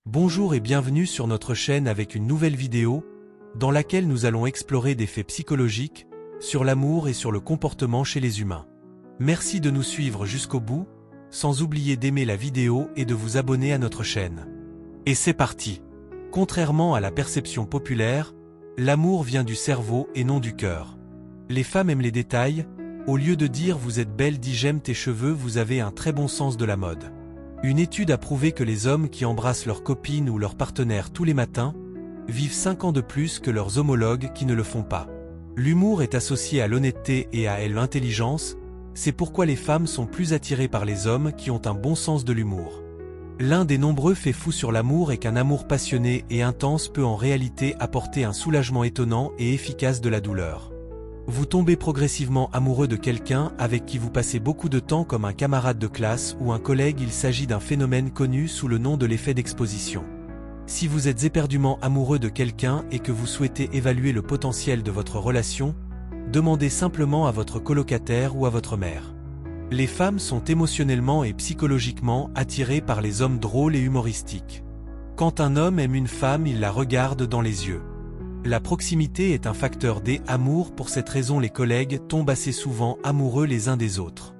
Bonjour et bienvenue sur notre chaîne avec une nouvelle vidéo, dans laquelle nous allons explorer des faits psychologiques, sur l'amour et sur le comportement chez les humains. Merci de nous suivre jusqu'au bout, sans oublier d'aimer la vidéo et de vous abonner à notre chaîne. Et c'est parti! Contrairement à la perception populaire, l'amour vient du cerveau et non du cœur. Les femmes aiment les détails, au lieu de dire vous êtes belle, dis j'aime tes cheveux, vous avez un très bon sens de la mode. Une étude a prouvé que les hommes qui embrassent leur copine ou leur partenaire tous les matins vivent 5 ans de plus que leurs homologues qui ne le font pas. L'humour est associé à l'honnêteté et à l'intelligence, c'est pourquoi les femmes sont plus attirées par les hommes qui ont un bon sens de l'humour. L'un des nombreux faits fous sur l'amour est qu'un amour passionné et intense peut en réalité apporter un soulagement étonnant et efficace de la douleur. Vous tombez progressivement amoureux de quelqu'un avec qui vous passez beaucoup de temps comme un camarade de classe ou un collègue. Il s'agit d'un phénomène connu sous le nom de l'effet d'exposition. Si vous êtes éperdument amoureux de quelqu'un et que vous souhaitez évaluer le potentiel de votre relation, demandez simplement à votre colocataire ou à votre mère. Les femmes sont émotionnellement et psychologiquement attirées par les hommes drôles et humoristiques. Quand un homme aime une femme, il la regarde dans les yeux. La proximité est un facteur d'amour, pour cette raison les collègues tombent assez souvent amoureux les uns des autres.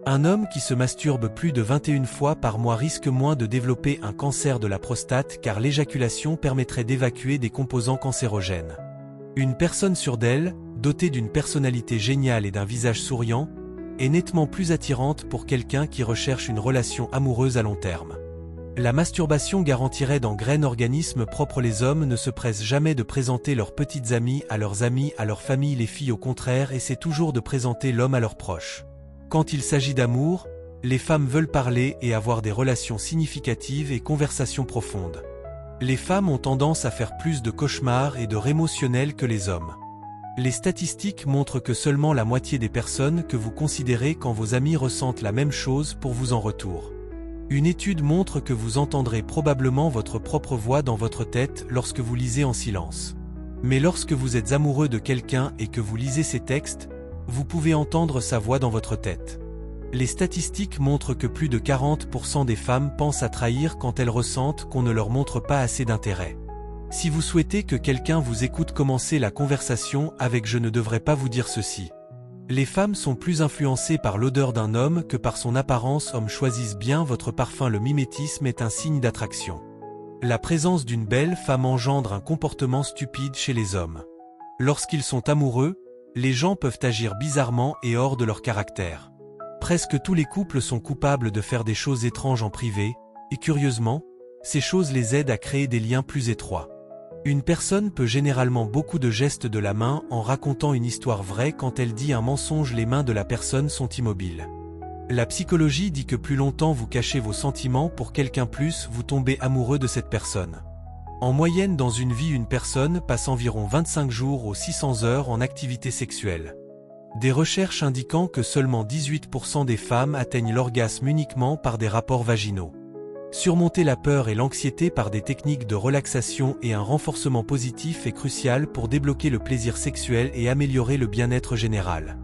Un homme qui se masturbe plus de 21 fois par mois risque moins de développer un cancer de la prostate car l'éjaculation permettrait d'évacuer des composants cancérogènes. Une personne sûre d'elle, dotée d'une personnalité géniale et d'un visage souriant, est nettement plus attirante pour quelqu'un qui recherche une relation amoureuse à long terme. La masturbation garantirait d'engrainer organisme propre. Les hommes ne se pressent jamais de présenter leurs petites amies, à leur famille. Les filles au contraire essaient toujours de présenter l'homme à leurs proches. Quand il s'agit d'amour, les femmes veulent parler et avoir des relations significatives et conversations profondes. Les femmes ont tendance à faire plus de cauchemars et de émotionnels que les hommes. Les statistiques montrent que seulement la moitié des personnes que vous considérez quand vos amis ressentent la même chose pour vous en retour. Une étude montre que vous entendrez probablement votre propre voix dans votre tête lorsque vous lisez en silence. Mais lorsque vous êtes amoureux de quelqu'un et que vous lisez ses textes, vous pouvez entendre sa voix dans votre tête. Les statistiques montrent que plus de 40% des femmes pensent à trahir quand elles ressentent qu'on ne leur montre pas assez d'intérêt. Si vous souhaitez que quelqu'un vous écoute, commencez la conversation avec « Je ne devrais pas vous dire ceci ». Les femmes sont plus influencées par l'odeur d'un homme que par son apparence. Hommes choisissent bien votre parfum. Le mimétisme est un signe d'attraction. La présence d'une belle femme engendre un comportement stupide chez les hommes. Lorsqu'ils sont amoureux, les gens peuvent agir bizarrement et hors de leur caractère. Presque tous les couples sont coupables de faire des choses étranges en privé, et curieusement, ces choses les aident à créer des liens plus étroits. Une personne peut généralement beaucoup de gestes de la main en racontant une histoire vraie. Quand elle dit un mensonge, les mains de la personne sont immobiles. La psychologie dit que plus longtemps vous cachez vos sentiments pour quelqu'un, plus vous tombez amoureux de cette personne. En moyenne dans une vie, une personne passe environ 25 jours aux 600 heures en activité sexuelle. Des recherches indiquant que seulement 18% des femmes atteignent l'orgasme uniquement par des rapports vaginaux. Surmonter la peur et l'anxiété par des techniques de relaxation et un renforcement positif est crucial pour débloquer le plaisir sexuel et améliorer le bien-être général.